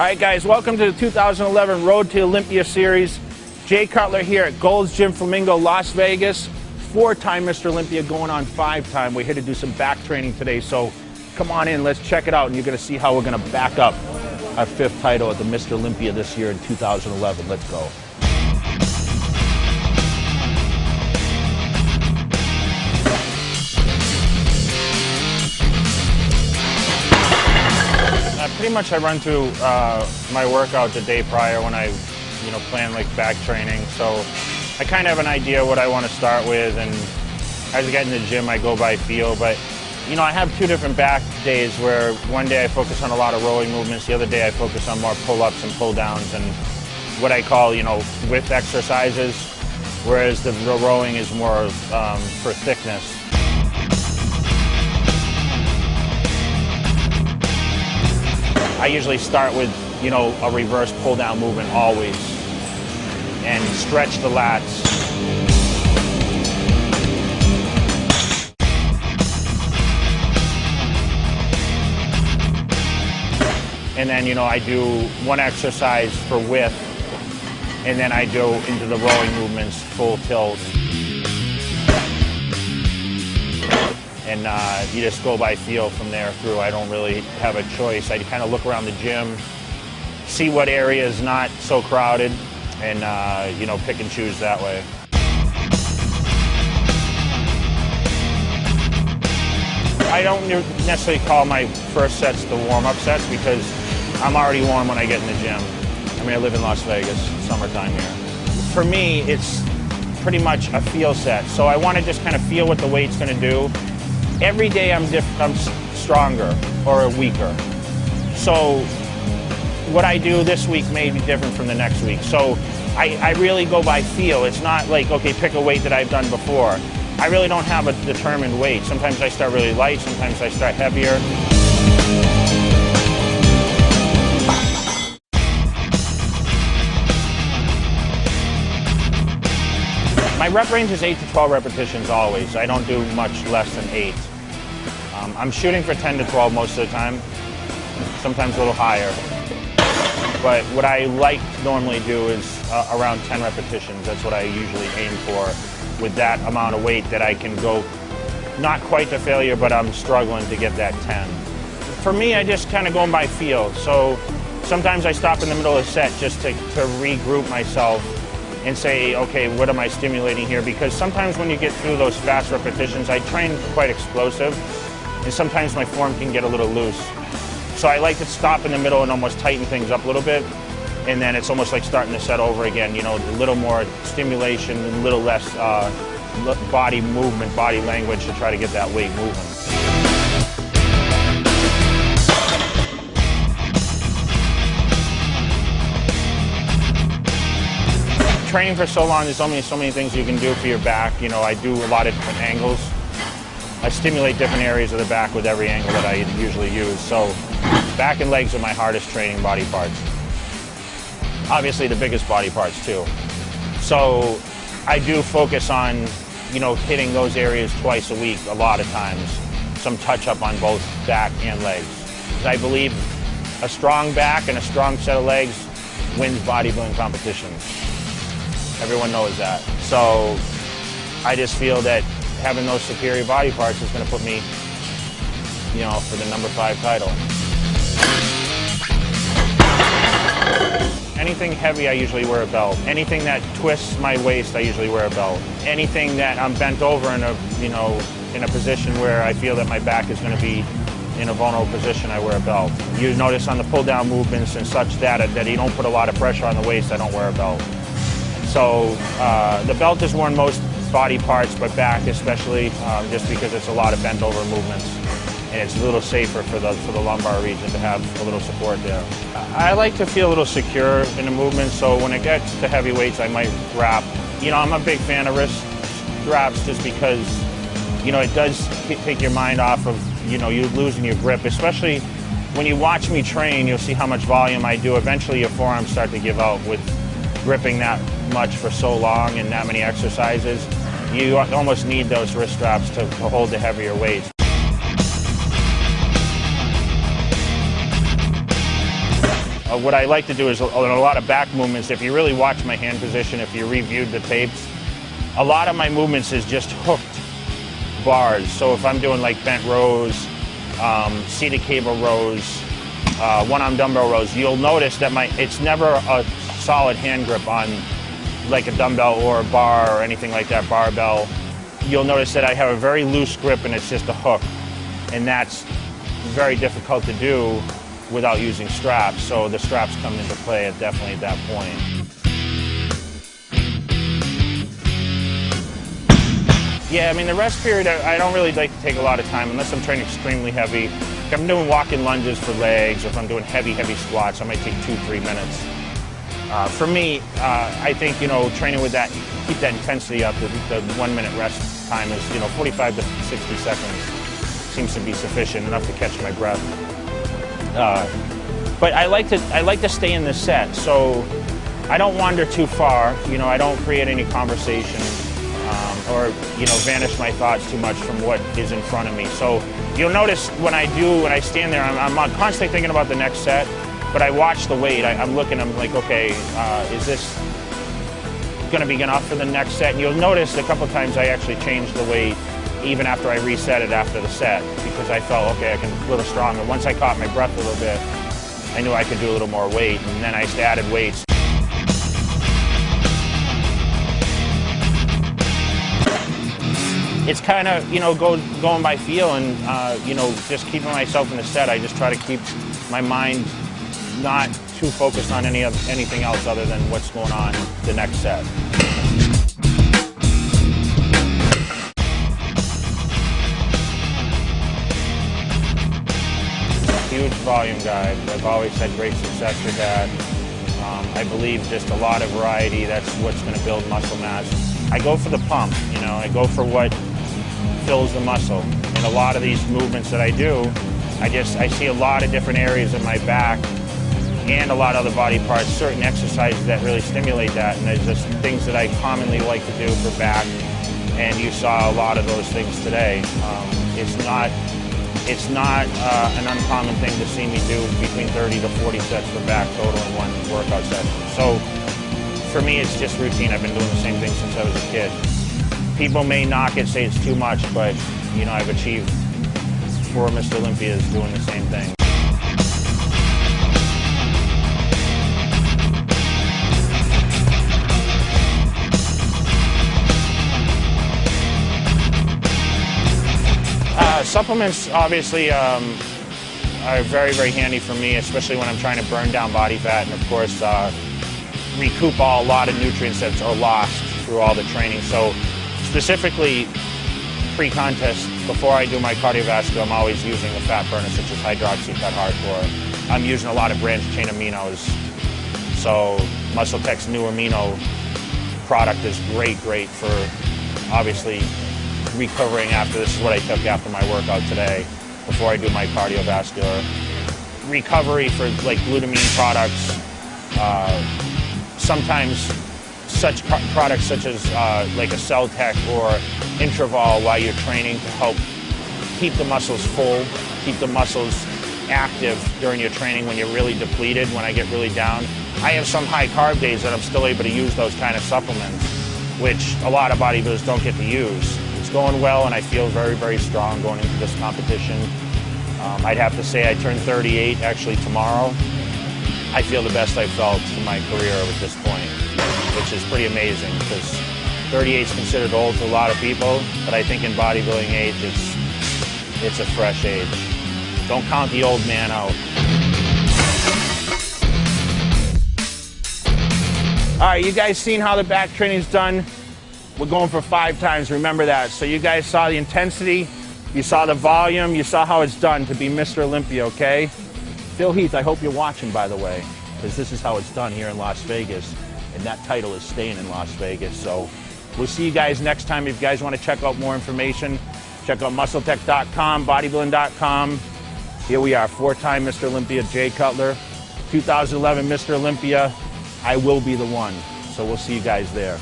right, guys, welcome to the 2011 Road to Olympia series. Jay Cutler here at Gold's Gym Flamingo, Las Vegas. 4-time Mr. Olympia, going on 5-time. We're here to do some back training today, so come on in, let's check it out, and you're going to see how we're going to back up our 5th title at the Mr. Olympia this year in 2011. Let's go. Pretty much I run through my workout the day prior when I plan like back training, so I kind of have an idea what I want to start with, and as I get in the gym I go by feel. But I have 2 different back days where one day I focus on a lot of rowing movements, the other day I focus on more pull-ups and pull-downs and what I call width exercises, whereas the rowing is more for thickness. I usually start with, a reverse pull-down movement always, and stretch the lats. And then, I do one exercise for width, and then I go into the rowing movements, full tilt. And you just go by feel from there through. I don't really have a choice. I kind of look around the gym, see what area is not so crowded, and pick and choose that way. I don't necessarily call my first sets the warm-up sets because I'm already warm when I get in the gym. I mean, I live in Las Vegas, summertime here. For me, it's pretty much a feel set. So I want to just kind of feel what the weight's going to do. Every day I'm stronger or weaker. So what I do this week may be different from the next week. So I really go by feel. It's not like, okay, pick a weight that I've done before. I really don't have a determined weight. Sometimes I start really light, sometimes I start heavier. My rep range is 8 to 12 repetitions always. I don't do much less than 8. I'm shooting for 10 to 12 most of the time, sometimes a little higher. But what I like to normally do is around 10 repetitions. That's what I usually aim for with that amount of weight that I can go, not quite to failure, but I'm struggling to get that 10. For me, I just kind of go by feel. So sometimes I stop in the middle of the set just to regroup myself and say, okay, what am I stimulating here? Because sometimes when you get through those fast repetitions, I train quite explosive, and sometimes my form can get a little loose. So I like to stop in the middle and almost tighten things up a little bit, and then it's almost like starting the set over again, a little more stimulation, a little less body movement, body language to try to get that weight moving. Training for so long, there's only so many things you can do for your back. I do a lot of different angles. I stimulate different areas of the back with every angle that I usually use. So back and legs are my hardest training body parts. Obviously the biggest body parts too. So I do focus on, hitting those areas twice a week a lot of times. Some touch up on both back and legs. I believe a strong back and a strong set of legs wins bodybuilding competitions. Everyone knows that. So I just feel that having those superior body parts is going to put me, for the number 5 title. Anything heavy, I usually wear a belt. Anything that twists my waist, I usually wear a belt. Anything that I'm bent over in a position where I feel that my back is going to be in a vulnerable position, I wear a belt. You notice on the pull-down movements and such that you don't put a lot of pressure on the waist, I don't wear a belt. So the belt is worn most body parts, but back especially, just because it's a lot of bent over movements, and it's a little safer for the lumbar region to have a little support there. I like to feel a little secure in the movement, so when it gets to heavy weights, I might wrap. I'm a big fan of wrist wraps just because, it does take your mind off of, you losing your grip, especially when you watch me train, you'll see how much volume I do. Eventually your forearms start to give out with gripping that much for so long and that many exercises. You almost need those wrist straps to hold the heavier weights. what I like to do is a lot of back movements. If you really watch my hand position, if you reviewed the tapes, a lot of my movements is just hooked bars. So if I'm doing like bent rows, seated cable rows, one-arm dumbbell rows, you'll notice that it's never a solid hand grip on like a dumbbell or a bar or anything like that, barbell. You'll notice that I have a very loose grip and it's just a hook. And that's very difficult to do without using straps. So the straps come into play definitely at that point. Yeah, I mean, the rest period, I don't really like to take a lot of time unless I'm training extremely heavy. If I'm doing walking lunges for legs, or if I'm doing heavy squats, I might take 2-3 minutes. For me, I think, training with that, keep that intensity up. The 1 minute rest time is, 45 to 60 seconds seems to be sufficient, enough to catch my breath. But I like to stay in the set, so I don't wander too far. I don't create any conversation. Or vanish my thoughts too much from what is in front of me. So you'll notice when I stand there, I'm constantly thinking about the next set, but I watch the weight. I'm looking, I'm like, okay, is this going to be enough for the next set? And you'll notice a couple times I actually changed the weight even after I reset it after the set, because I felt, okay, I can a little stronger. Once I caught my breath a little bit, I knew I could do a little more weight, and then I added weights. It's kind of, going by feel and, just keeping myself in the set. I just try to keep my mind not too focused on anything else other than what's going on the next set. Huge volume guy. I've always had great success with that. I believe just a lot of variety, that's what's going to build muscle mass. I go for the pump, I go for what fills the muscle. And a lot of these movements that I do, I see a lot of different areas of my back and a lot of other body parts, certain exercises that really stimulate that. And there's just things that I commonly like to do for back, and you saw a lot of those things today. It's not an uncommon thing to see me do between 30 to 40 sets for back total in one workout session. So for me, it's just routine. I've been doing the same thing since I was a kid. People may knock it, say it's too much, but I've achieved 4 Mr. Olympias doing the same thing. Supplements obviously are very, very handy for me, especially when I'm trying to burn down body fat and, of course, recoup a lot of nutrients that are lost through all the training. So specifically pre-contest, before I do my cardiovascular, I'm always using a fat burner such as hydroxy-cut hardcore. I'm using a lot of branched chain aminos. So MuscleTech's new amino product is great for obviously recovering after. This is what I took after my workout today before I do my cardiovascular. Recovery for like glutamine products, sometimes such products such as like a Cell-Tech or Intravol while you're training to help keep the muscles full, keep the muscles active during your training when you're really depleted, when I get really down. I have some high carb days that I'm still able to use those kind of supplements, which a lot of bodybuilders don't get to use. It's going well and I feel very, very strong going into this competition. I'd have to say I turn 38 actually tomorrow. I feel the best I've felt in my career at this point, which is pretty amazing because 38 is considered old to a lot of people, but I think in bodybuilding age, it's a fresh age. Don't count the old man out. All right, you guys seen how the back training's done? We're going for 5 times, remember that. So you guys saw the intensity, you saw the volume, you saw how it's done to be Mr. Olympia, okay? Phil Heath, I hope you're watching, by the way, because this is how it's done here in Las Vegas, and that title is staying in Las Vegas. So we'll see you guys next time. If you guys want to check out more information, check out MuscleTech.com, bodybuilding.com. Here we are, 4-time Mr. Olympia, Jay Cutler. 2011 Mr. Olympia, I will be the one. So we'll see you guys there.